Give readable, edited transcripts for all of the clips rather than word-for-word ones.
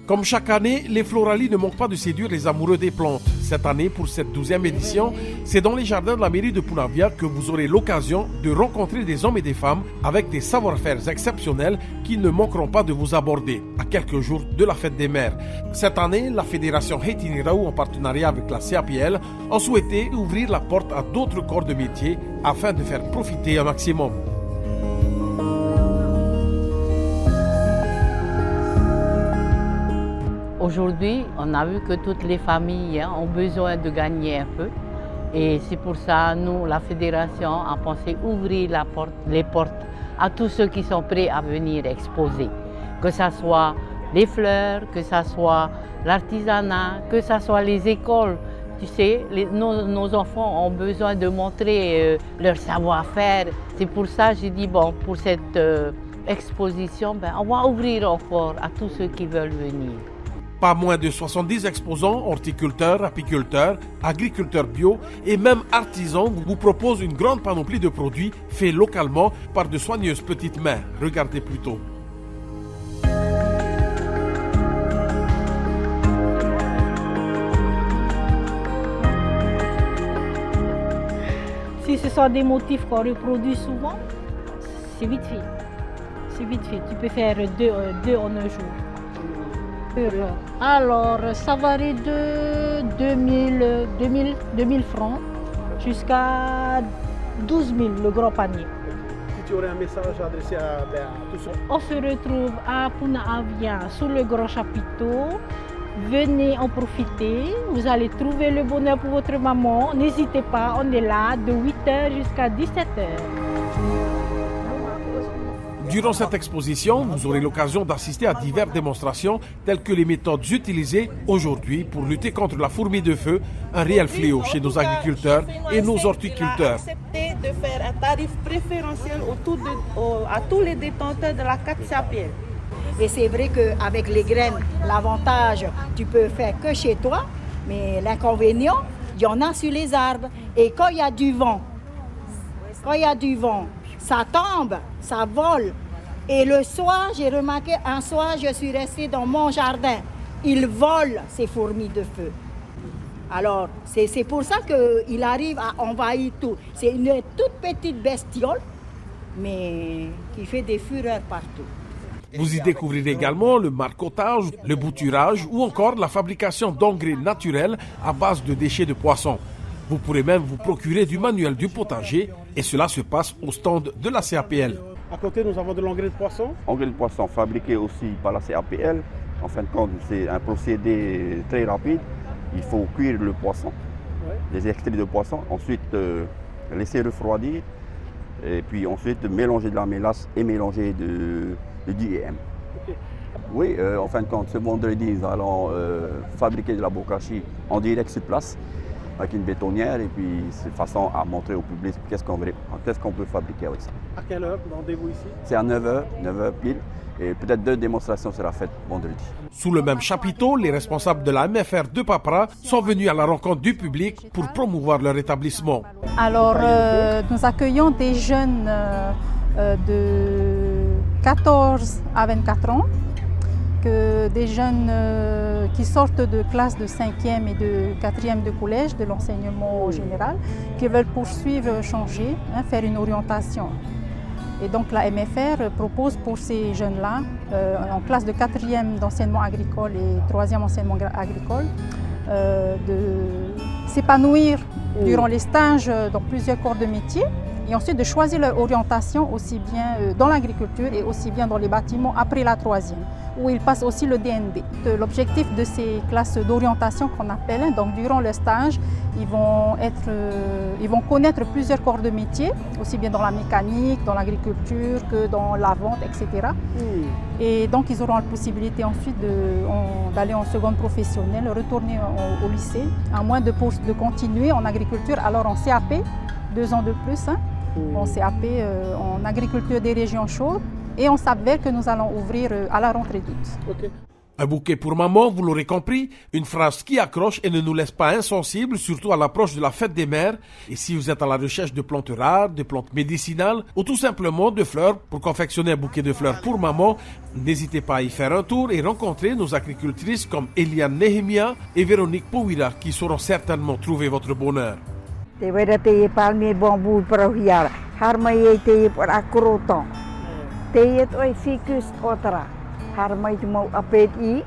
Comme chaque année, les Floralies ne manquent pas de séduire les amoureux des plantes. Cette année, pour cette 12e édition, c'est dans les jardins de la mairie de Punavia que vous aurez l'occasion de rencontrer des hommes et des femmes avec des savoir-faire exceptionnels qui ne manqueront pas de vous aborder à quelques jours de la fête des mères. Cette année, la fédération Heitinirau, en partenariat avec la CAPL, a souhaité ouvrir la porte à d'autres corps de métier afin de faire profiter un maximum. Aujourd'hui, on a vu que toutes les familles ont besoin de gagner un peu. Et c'est pour ça, nous, la fédération, a pensé ouvrir les portes à tous ceux qui sont prêts à venir exposer. Que ce soit les fleurs, que ce soit l'artisanat, que ce soit les écoles. Tu sais, nos enfants ont besoin de montrer leur savoir-faire. C'est pour ça que j'ai dit, bon, pour cette exposition, on va ouvrir encore à tous ceux qui veulent venir. Pas moins de 70 exposants, horticulteurs, apiculteurs, agriculteurs bio et même artisans vous proposent une grande panoplie de produits faits localement par de soigneuses petites mains. Regardez plutôt. Si ce sont des motifs qu'on reproduit souvent, c'est vite fait. C'est vite fait. Tu peux faire deux en un jour. Alors, ça varie de 2000 francs jusqu'à 12 000, le gros panier. Si tu aurais un message adressé à tous ceux... On se retrouve à Punavia, sous le grand chapiteau. Venez en profiter. Vous allez trouver le bonheur pour votre maman. N'hésitez pas, on est là de 8h jusqu'à 17h. Durant cette exposition, vous aurez l'occasion d'assister à diverses démonstrations telles que les méthodes utilisées aujourd'hui pour lutter contre la fourmi de feu, un réel fléau chez nos agriculteurs et nos horticulteurs. Accepté de faire un tarif préférentiel à tous les détenteurs de la carte CAPL. Et c'est vrai qu'avec les graines, l'avantage, tu peux faire que chez toi, mais l'inconvénient, il y en a sur les arbres. Et quand il y a du vent, ça tombe, ça vole. Et le soir, j'ai remarqué, un soir, je suis restée dans mon jardin. Ils volent, ces fourmis de feu. Alors, c'est pour ça qu'il arrive à envahir tout. C'est une toute petite bestiole, mais qui fait des fureurs partout. Vous y découvrirez également le marcottage, le bouturage ou encore la fabrication d'engrais naturels à base de déchets de poissons. Vous pourrez même vous procurer du manuel du potager et cela se passe au stand de la CAPL. À côté, nous avons de l'engrais de poisson. Engrais de poisson fabriqué aussi par la CAPL. En fin de compte, c'est un procédé très rapide. Il faut cuire le poisson, les extraits de poisson, ensuite laisser refroidir et puis ensuite mélanger de la mélasse et mélanger de d'IM. Okay. Oui, en fin de compte, ce vendredi, nous allons fabriquer de la bokashi en direct sur place avec une bétonnière et puis c'est façon à montrer au public qu'est-ce qu'on peut fabriquer avec ça. À quelle heure rendez-vous ici? C'est à 9h pile et peut-être 2 démonstrations seront faites vendredi. Sous le même chapiteau, les responsables de la MFR de Papra sont venus à la rencontre du public pour promouvoir leur établissement. Alors, nous accueillons des jeunes de 14 à 24 ans, des jeunes qui sortent de classes de 5e et de 4e de collège, de l'enseignement général, qui veulent poursuivre, changer, faire une orientation. Et donc la MFR propose pour ces jeunes-là, en classe de 4e d'enseignement agricole et 3e enseignement agricole, de s'épanouir durant les stages dans plusieurs corps de métier et ensuite de choisir leur orientation aussi bien dans l'agriculture et aussi bien dans les bâtiments après la 3e, où ils passent aussi le DNB. L'objectif de ces classes d'orientation qu'on appelle, donc durant le stage, ils vont connaître plusieurs corps de métier, aussi bien dans la mécanique, dans l'agriculture que dans la vente, etc. Et donc ils auront la possibilité ensuite d'aller en seconde professionnelle, retourner au lycée, à moins de continuer en agriculture, alors en CAP, 2 ans de plus, en CAP en agriculture des régions chaudes, et on s'avère que nous allons ouvrir à la rentrée d'août. Okay. Un bouquet pour maman, vous l'aurez compris, une phrase qui accroche et ne nous laisse pas insensibles, surtout à l'approche de la fête des mères. Et si vous êtes à la recherche de plantes rares, de plantes médicinales ou tout simplement de fleurs pour confectionner un bouquet de fleurs pour maman, n'hésitez pas à y faire un tour et rencontrer nos agricultrices comme Eliane Nehemia et Véronique Pouira qui sauront certainement trouver votre bonheur. Harmai tu mau apet I,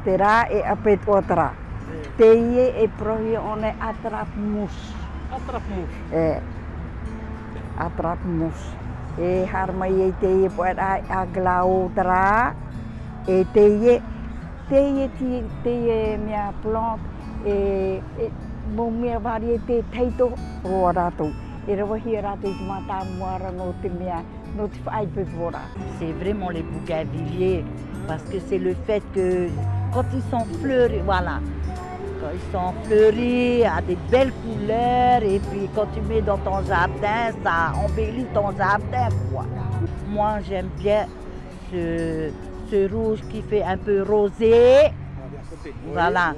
tera e apet otra. Teye e prohi one atrap mus. Atrap mus. Atrap mus. E harmai e teye poet aglau tra. E teye mia plante e mia variété taito rorato. E rawahi rate mata muara no te mia. C'est vraiment les bougainvilliers parce que c'est le fait que quand ils sont fleuris, voilà, quand ils sont fleuris à des belles couleurs et puis quand tu mets dans ton jardin, ça embellit ton jardin, quoi. Moi j'aime bien ce rouge qui fait un peu rosé, voilà,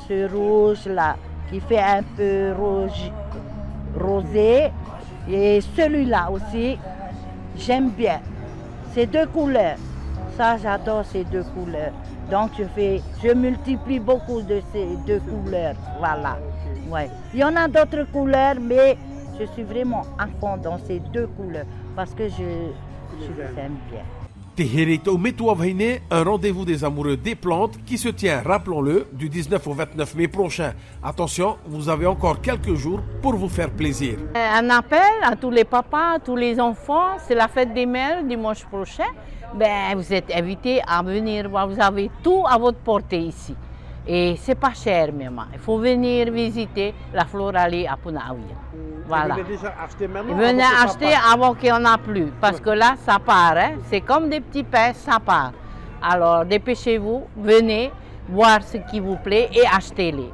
ce rouge là qui fait un peu rosé et celui-là aussi. J'aime bien ces deux couleurs. Ça, j'adore ces deux couleurs. Donc, je multiplie beaucoup de ces deux couleurs. Voilà. Ouais. Il y en a d'autres couleurs, mais je suis vraiment à fond dans ces deux couleurs parce que je les aime bien. Teherito Metouavheine, un rendez-vous des amoureux des plantes qui se tient, rappelons-le, du 19 au 29 mai prochain. Attention, vous avez encore quelques jours pour vous faire plaisir. Un appel à tous les papas, à tous les enfants, c'est la fête des mères dimanche prochain. Vous êtes invités à venir voir, vous avez tout à votre portée ici. Et c'est pas cher même. Il faut venir visiter la Floralie à Punaauia. Voilà. Vous venez déjà acheter maintenant? Venez acheter avant qu'il n'y en a plus. Parce que là, ça part. Hein? C'est comme des petits pains, ça part. Alors, dépêchez-vous, venez voir ce qui vous plaît et achetez-les.